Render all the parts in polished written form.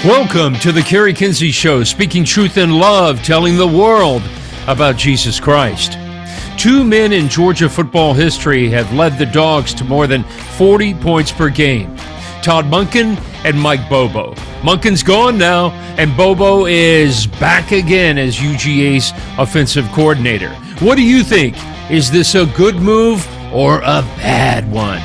Welcome to the Kerry Kinsey Show, speaking truth in love, telling the world about Jesus Christ. Two men in Georgia football history have led the Dogs to more than 40 points per game. Todd Monken and Mike Bobo. Monken's gone now, and Bobo is back again as UGA's offensive coordinator. What do you think? Is this a good move or a bad one?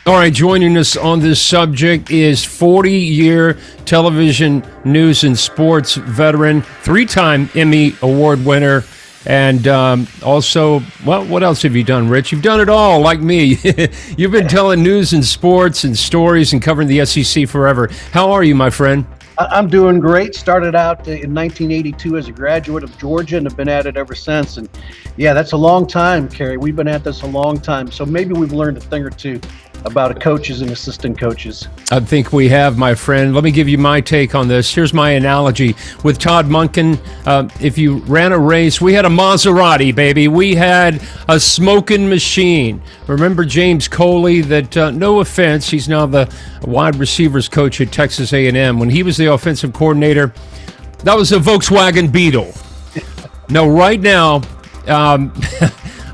All right, joining us on this subject is 40-year television news and sports veteran, three-time Emmy Award winner, and also, well, what else have you done, Rich? You've done it all, like me. You've been telling news and sports and stories and covering the SEC forever. How are you, my friend? I'm doing great. Started out in 1982 as a graduate of Georgia and have been at it ever since. And yeah, that's a long time, Kerry. We've been at this a long time. So maybe we've learned a thing or two about coaches and assistant coaches. I think we have, my friend. Let me give you my take on this. Here's my analogy. With Todd Monken, if you ran a race, we had a Maserati, baby. We had a smoking machine. Remember James Coley, that, no offense, he's now the wide receivers coach at Texas A&M. When he was the offensive coordinator, that was a Volkswagen Beetle. No, right now,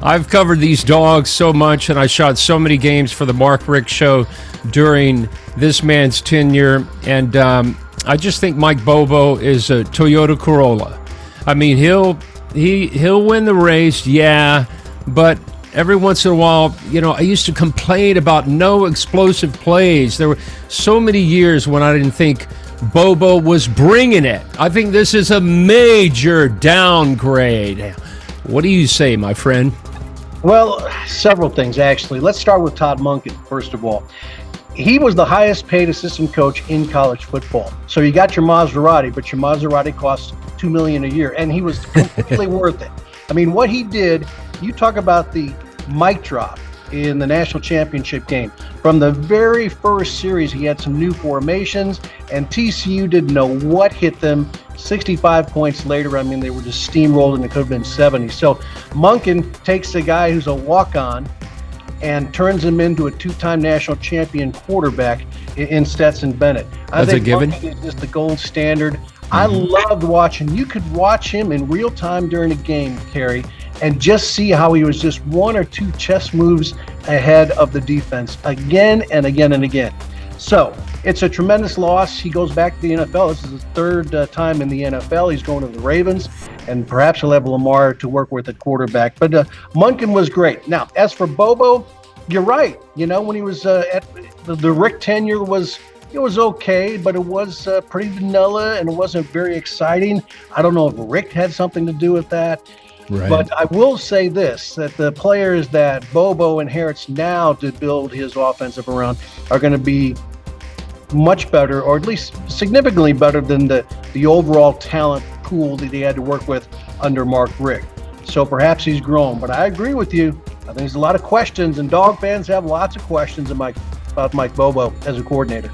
I've covered these Dogs so much, and I shot so many games for the Mark Richt Show during this man's tenure, and I just think Mike Bobo is a Toyota Corolla. I mean, he'll win the race, yeah, but every once in a while, you know, I used to complain about no explosive plays. There were so many years when I didn't think Bobo was bringing it. I think this is a major downgrade. What do you say, my friend? Well, several things, actually. Let's start with Todd Monken, first of all. He was the highest paid assistant coach in college football. So you got your Maserati, but your Maserati costs $2 million a year, and he was completely worth it. I mean, what he did, you talk about the mic drop in the national championship game. From the very first series, he had some new formations, and TCU didn't know what hit them. 65 points later, I mean, they were just steamrolled, and it could have been 70. So Monken takes a guy who's a walk-on and turns him into a two-time national champion quarterback in Stetson Bennett. I think Monken is just the gold standard. Mm-hmm. I loved watching. You could watch him in real time during a game, Kerry, and just see how he was just one or two chess moves ahead of the defense again and again and again. So it's a tremendous loss. He goes back to the NFL. This is his third time in the NFL. He's going to the Ravens, and perhaps he'll have Lamar to work with at quarterback. But Monken was great. Now, as for Bobo, you're right. You know, when he was at the Richt tenure it was okay, but it was pretty vanilla, and it wasn't very exciting. I don't know if Richt had something to do with that. Right. But I will say this, that the players that Bobo inherits now to build his offensive around are going to be much better, or at least significantly better than the overall talent pool that he had to work with under Mark Richt. So perhaps he's grown. But I agree with you. I think there's a lot of questions, and Dog fans have lots of questions about Mike Bobo as a coordinator.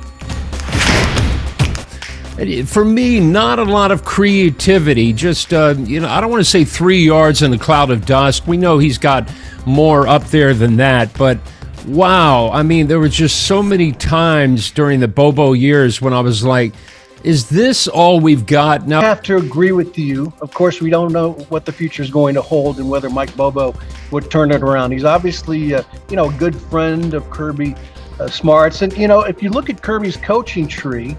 For me, not a lot of creativity. Just, I don't want to say 3 yards in a cloud of dust. We know he's got more up there than that. But, wow, I mean, there were just so many times during the Bobo years when I was like, is this all we've got now? I have to agree with you. Of course, we don't know what the future is going to hold and whether Mike Bobo would turn it around. He's obviously, a good friend of Kirby Smart's. And, if you look at Kirby's coaching tree,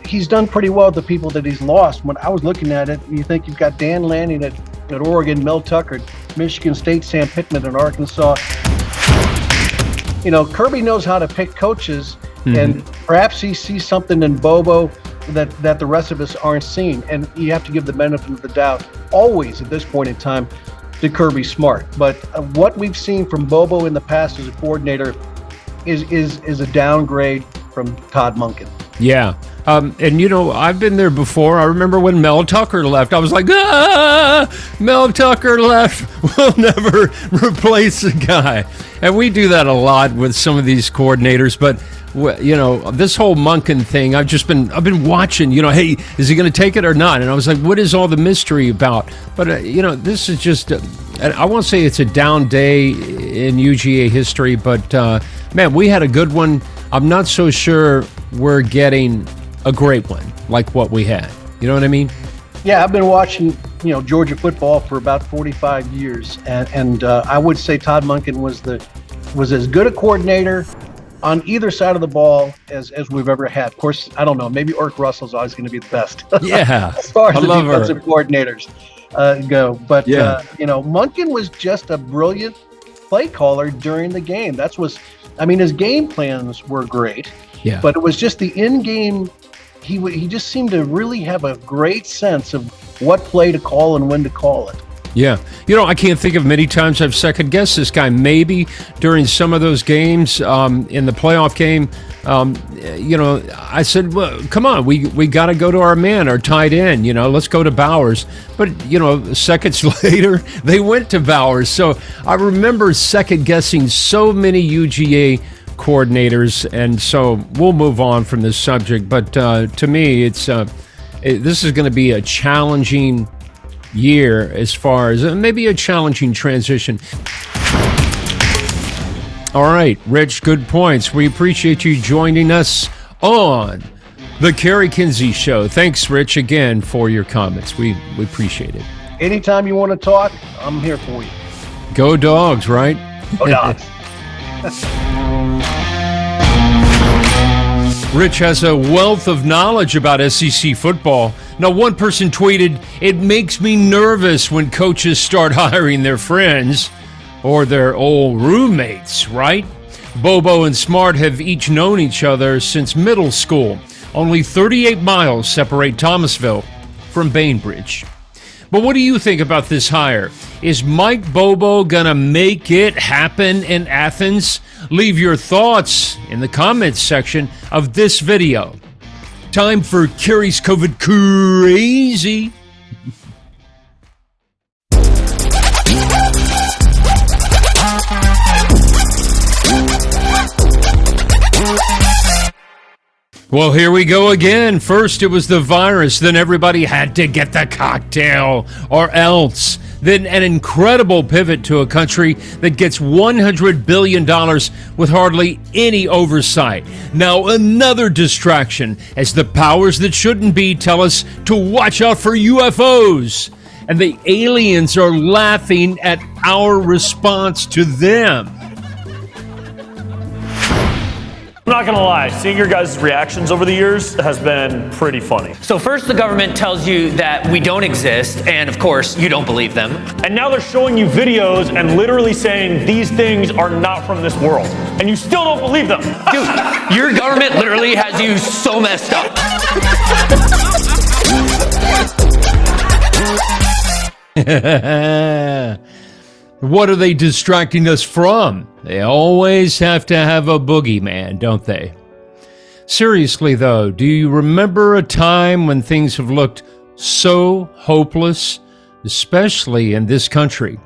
he's done pretty well with the people that he's lost. When I was looking at it, you think you've got Dan Lanning at Oregon, Mel Tucker at Michigan State, Sam Pittman at Arkansas. Kirby knows how to pick coaches, and perhaps he sees something in Bobo that the rest of us aren't seeing. And you have to give the benefit of the doubt always at this point in time to Kirby Smart. But what we've seen from Bobo in the past as a coordinator is a downgrade from Todd Monken. Yeah. And, I've been there before. I remember when Mel Tucker left. I was like, Mel Tucker left. We'll never replace the guy. And we do that a lot with some of these coordinators. But, this whole Monken thing, I've been watching, hey, is he going to take it or not? And I was like, what is all the mystery about? But, this is just, I won't say it's a down day in UGA history, but, man, we had a good one. I'm not so sure we're getting a great one like what we had. You know what I mean? Yeah, I've been watching, Georgia football for about 45 years, and I would say Todd Monken was as good a coordinator on either side of the ball as we've ever had. Of course, I don't know, maybe Irk Russell's always going to be the best. Yeah, as far as the defensive coordinators go. But Monken was just a brilliant play caller during the game. His game plans were great. Yeah. But it was just the in-game. He just seemed to really have a great sense of what play to call and when to call it. Yeah. I can't think of many times I've second-guessed this guy. Maybe during some of those games in the playoff game, I said, well, come on, we got to go to our man, our tight end, let's go to Bowers. But, seconds later, they went to Bowers. So I remember second-guessing so many UGA coordinators, and so we'll move on from this subject. But to me, this is going to be a challenging year as far as maybe a challenging transition. All right, Rich, good points. We appreciate you joining us on the Kerry Kinsey Show. Thanks, Rich, again for your comments. We appreciate it. Anytime you want to talk, I'm here for you. Go Dogs, right? Go Dogs. Rich has a wealth of knowledge about SEC football. Now, one person tweeted, "It makes me nervous when coaches start hiring their friends or their old roommates," right? Bobo and Smart have each known each other since middle school. Only 38 miles separate Thomasville from Bainbridge. But what do you think about this hire? Is Mike Bobo going to make it happen in Athens? Leave your thoughts in the comments section of this video. Time for Kerry's COVID Crazy. Well, here we go again. First, it was the virus. Then everybody had to get the cocktail or else. Then an incredible pivot to a country that gets $100 billion with hardly any oversight. Now another distraction as the powers that shouldn't be tell us to watch out for UFOs. And the aliens are laughing at our response to them. I'm not gonna lie, seeing your guys' reactions over the years has been pretty funny. So first the government tells you that we don't exist, and of course you don't believe them. And now they're showing you videos and literally saying these things are not from this world. And you still don't believe them. Dude, your government literally has you so messed up. What are they distracting us from? They always have to have a boogeyman, don't they? Seriously, though, do you remember a time when things have looked so hopeless, especially in this country?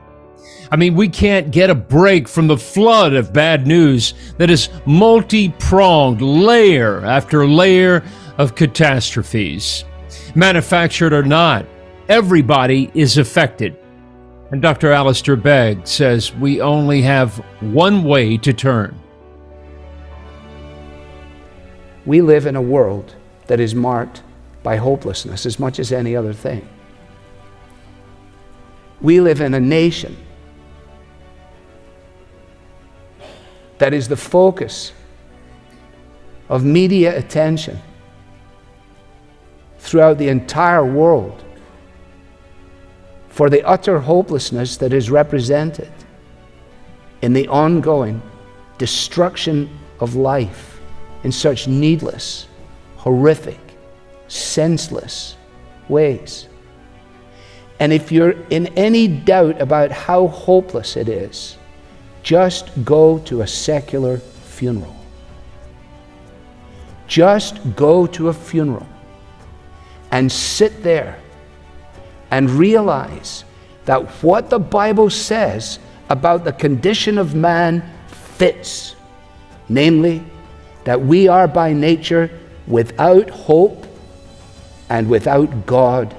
I mean, we can't get a break from the flood of bad news that is multi-pronged, layer after layer of catastrophes. Manufactured or not, everybody is affected. And Dr. Alistair Begg says we only have one way to turn. We live in a world that is marked by hopelessness as much as any other thing. We live in a nation that is the focus of media attention throughout the entire world for the utter hopelessness that is represented in the ongoing destruction of life in such needless, horrific, senseless ways. And if you're in any doubt about how hopeless it is, just go to a secular funeral. Just go to a funeral and sit there and realize that what the Bible says about the condition of man fits. Namely, that we are by nature without hope and without God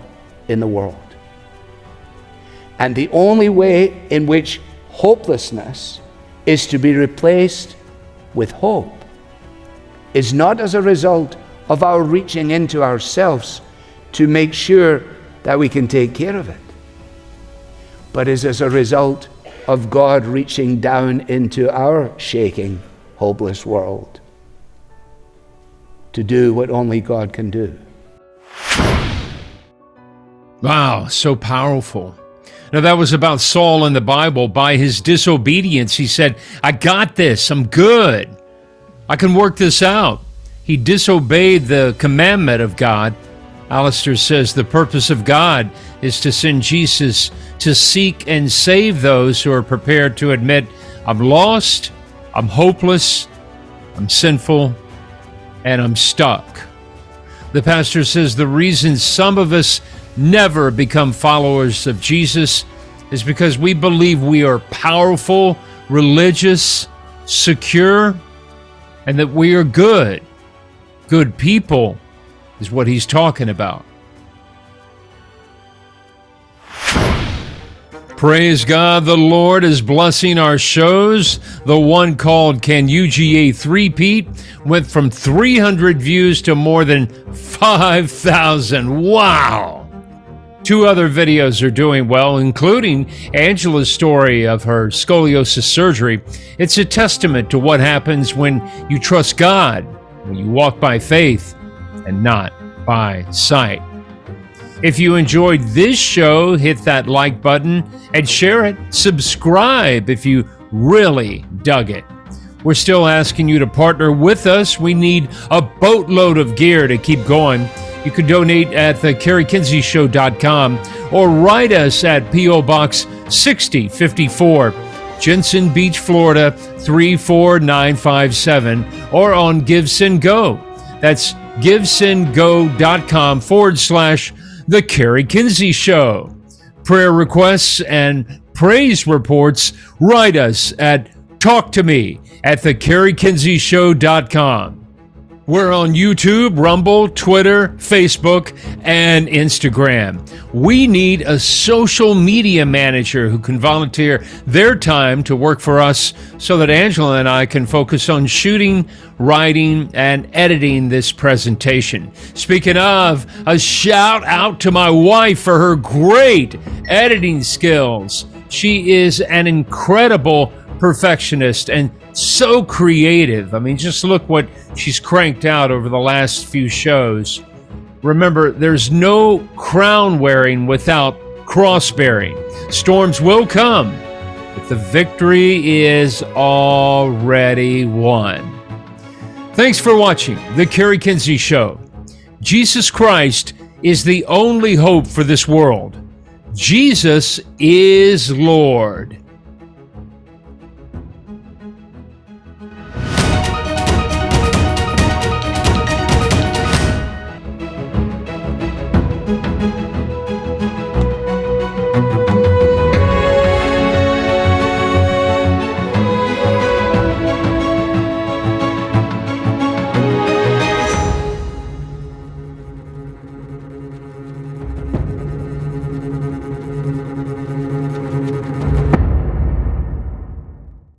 in the world. And the only way in which hopelessness is to be replaced with hope is not as a result of our reaching into ourselves to make sure that we can take care of it, but is as a result of God reaching down into our shaking, hopeless world to do what only God can do. Wow, so powerful. Now, that was about Saul in the Bible. By his disobedience, he said, I got this, I'm good, I can work this out. He disobeyed the commandment of God. Alistair says the purpose of God is to send Jesus to seek and save those who are prepared to admit, I'm lost, I'm hopeless, I'm sinful, and I'm stuck. The pastor says the reason some of us never become followers of Jesus is because we believe we are powerful, religious, secure, and that we are good. Good people is what he's talking about. Praise God, the Lord is blessing our shows. The one called Can UGA Three-Peat went from 300 views to more than 5,000. Wow! 2 other videos are doing well, including Angela's story of her scoliosis surgery. It's a testament to what happens when you trust God, when you walk by faith and not by sight. If you enjoyed this show, hit that like button and share it. Subscribe if you really dug it. We're still asking you to partner with us. We need a boatload of gear to keep going. You can donate at thekerrykinseyshow.com or write us at P.O. Box 6054, Jensen Beach, Florida 34957, or on GiveSendGo. That's givesendgo.com/The Kerry Kinsey Show. Prayer requests and praise reports, write us at talktome@thekerrykinseyshow.com. We're on YouTube, Rumble, Twitter, Facebook, and Instagram. We need a social media manager who can volunteer their time to work for us so that Angela and I can focus on shooting, writing, and editing this presentation. Speaking of, a shout out to my wife for her great editing skills. She is an incredible perfectionist and so creative. I mean, just look what she's cranked out over the last few shows. Remember, there's no crown wearing without cross bearing. Storms will come, but the victory is already won. Thanks for watching The Kerry Kinsey Show. Jesus Christ is the only hope for this world. Jesus is Lord.